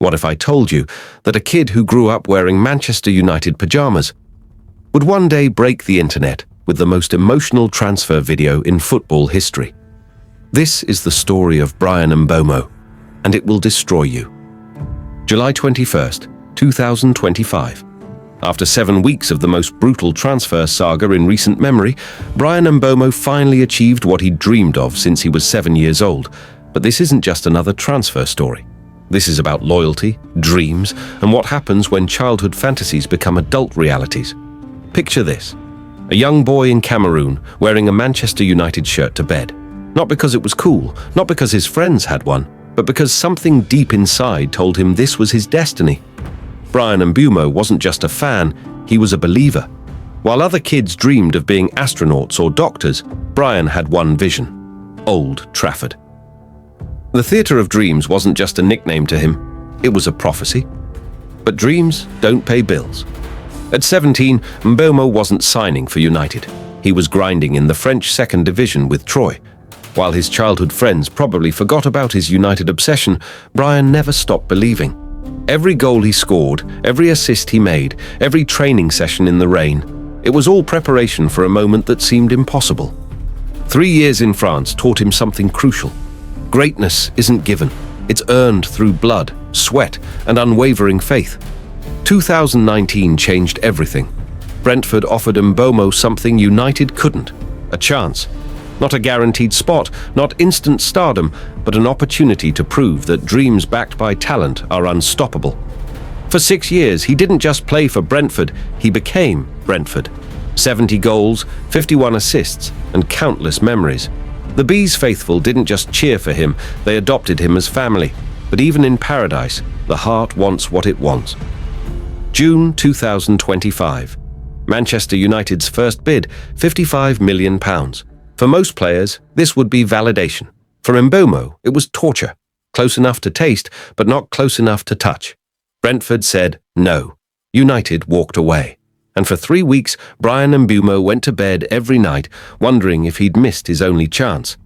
What if I told you that a kid who grew up wearing Manchester United pajamas would one day break the internet with the most emotional transfer video in football history? This is the story of Bryan Mbeumo, and it will destroy you. July 21st, 2025. After 7 weeks of the most brutal transfer saga in recent memory, Bryan Mbeumo finally achieved what he'd dreamed of since he was 7 years old. But this isn't just another transfer story. This is about loyalty, dreams, and what happens when childhood fantasies become adult realities. Picture this: a young boy in Cameroon wearing a Manchester United shirt to bed. Not because it was cool, not because his friends had one, but because something deep inside told him this was his destiny. Bryan Mbeumo wasn't just a fan, he was a believer. While other kids dreamed of being astronauts or doctors, Bryan had one vision: Old Trafford. The Theatre of Dreams wasn't just a nickname to him, it was a prophecy. But dreams don't pay bills. At 17, Mbeumo wasn't signing for United. He was grinding in the French second division with Troyes. While his childhood friends probably forgot about his United obsession, Bryan never stopped believing. Every goal he scored, every assist he made, every training session in the rain, it was all preparation for a moment that seemed impossible. 3 years in France taught him something crucial. Greatness isn't given, it's earned through blood, sweat, and unwavering faith. 2019 changed everything. Brentford offered Mbeumo something United couldn't: a chance. Not a guaranteed spot, not instant stardom, but an opportunity to prove that dreams backed by talent are unstoppable. For 6 years, he didn't just play for Brentford, he became Brentford. 70 goals, 51 assists, and countless memories. The Bees faithful didn't just cheer for him, they adopted him as family. But even in paradise, the heart wants what it wants. June 2025. Manchester United's first bid, £55 million. For most players, this would be validation. For Mbeumo, it was torture. Close enough to taste, but not close enough to touch. Brentford said no. United walked away. And for 3 weeks, Bryan Mbeumo went to bed every night, wondering if he'd missed his only chance.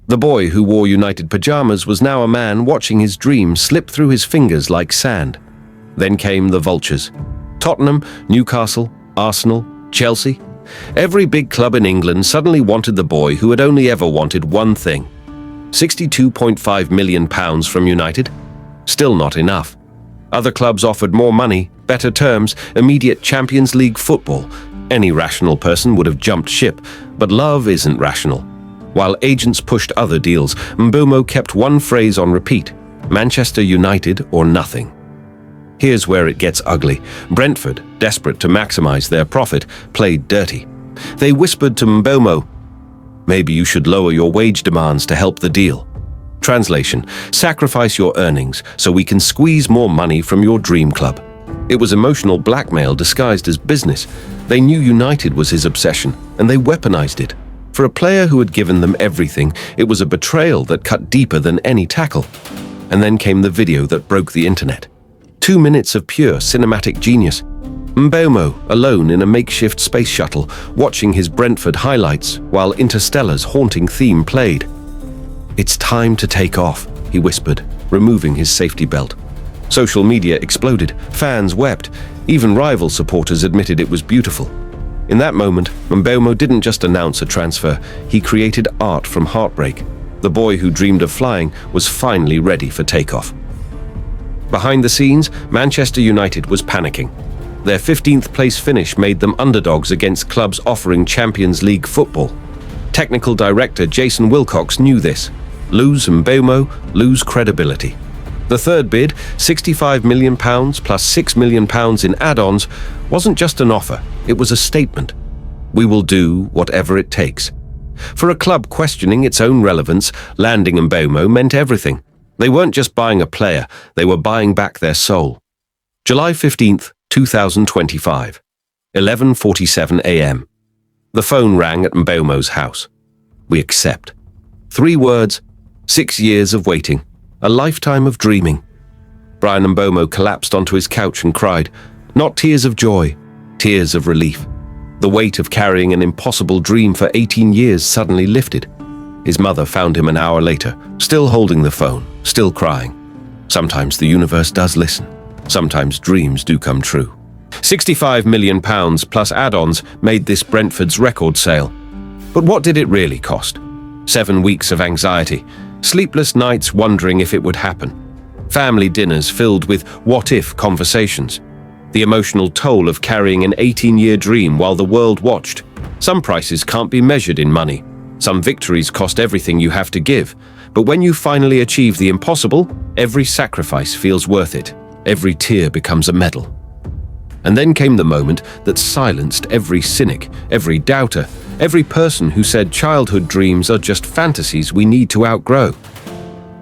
The boy who wore United pajamas was now a man watching his dream slip through his fingers like sand. Then came the vultures. Tottenham, Newcastle, Arsenal, Chelsea. Every big club in England suddenly wanted the boy who had only ever wanted one thing: £62.5 million from United. Still not enough. Other clubs offered more money, better terms, immediate Champions League football. Any rational person would have jumped ship, but love isn't rational. While agents pushed other deals, Mbeumo kept one phrase on repeat: Manchester United or nothing. Here's where it gets ugly. Brentford, desperate to maximize their profit, played dirty. They whispered to Mbeumo, "Maybe you should lower your wage demands to help the deal." Translation: sacrifice your earnings so we can squeeze more money from your dream club. It was emotional blackmail disguised as business. They knew United was his obsession, and they weaponized it. For a player who had given them everything, it was a betrayal that cut deeper than any tackle. And then came the video that broke the internet. 2 minutes of pure cinematic genius. Mbeumo, alone in a makeshift space shuttle, watching his Brentford highlights while Interstellar's haunting theme played. "It's time to take off," he whispered, removing his safety belt. Social media exploded, fans wept, even rival supporters admitted it was beautiful. In that moment, Mbeumo didn't just announce a transfer, he created art from heartbreak. The boy who dreamed of flying was finally ready for takeoff. Behind the scenes, Manchester United was panicking. Their 15th place finish made them underdogs against clubs offering Champions League football. Technical director Jason Wilcox knew this. Lose Mbeumo, lose credibility. The third bid, £65 million plus £6 million in add-ons, wasn't just an offer, it was a statement. We will do whatever it takes. For a club questioning its own relevance, landing Mbeumo meant everything. They weren't just buying a player, they were buying back their soul. July 15th, 2025, 11:47 a.m. The phone rang at Mbeumo's house. We accept. 3 words, 6 years of waiting, a lifetime of dreaming. Bryan Mbeumo collapsed onto his couch and cried, not tears of joy, tears of relief. The weight of carrying an impossible dream for 18 years suddenly lifted. His mother found him an hour later, still holding the phone, still crying. Sometimes the universe does listen. Sometimes dreams do come true. £65 million plus add-ons made this Brentford's record sale. But what did it really cost? 7 weeks of anxiety, sleepless nights wondering if it would happen, family dinners filled with what-if conversations, the emotional toll of carrying an 18-year dream while the world watched. Some prices can't be measured in money. Some victories cost everything you have to give. But when you finally achieve the impossible, every sacrifice feels worth it. Every tear becomes a medal. And then came the moment that silenced every cynic, every doubter, every person who said childhood dreams are just fantasies we need to outgrow.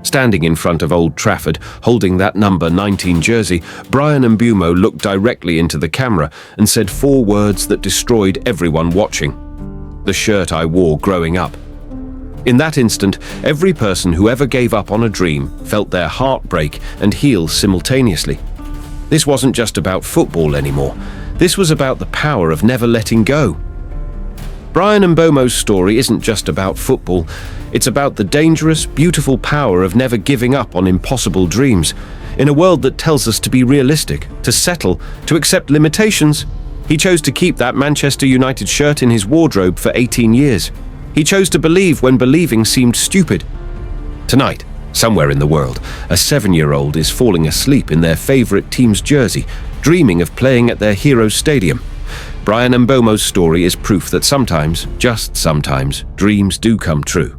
Standing in front of Old Trafford, holding that number 19 jersey, Bryan and Mbeumo looked directly into the camera and said 4 words that destroyed everyone watching. The shirt I wore growing up. In that instant, every person who ever gave up on a dream felt their heart break and heal simultaneously. This wasn't just about football anymore. This was about the power of never letting go. Bryan and Mbeumo's story isn't just about football. It's about the dangerous, beautiful power of never giving up on impossible dreams. In a world that tells us to be realistic, to settle, to accept limitations, he chose to keep that Manchester United shirt in his wardrobe for 18 years. He chose to believe when believing seemed stupid. Tonight, somewhere in the world, a 7-year-old is falling asleep in their favorite team's jersey, dreaming of playing at their hero's stadium. Bryan and Mbeumo's story is proof that sometimes, just sometimes, dreams do come true.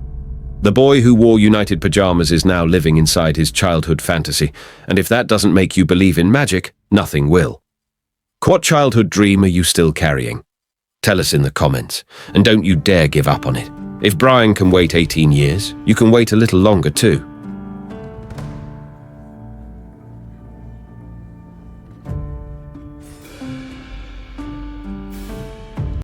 The boy who wore United pajamas is now living inside his childhood fantasy, and if that doesn't make you believe in magic, nothing will. What childhood dream are you still carrying? Tell us in the comments, and don't you dare give up on it. If Bryan can wait 18 years, you can wait a little longer too.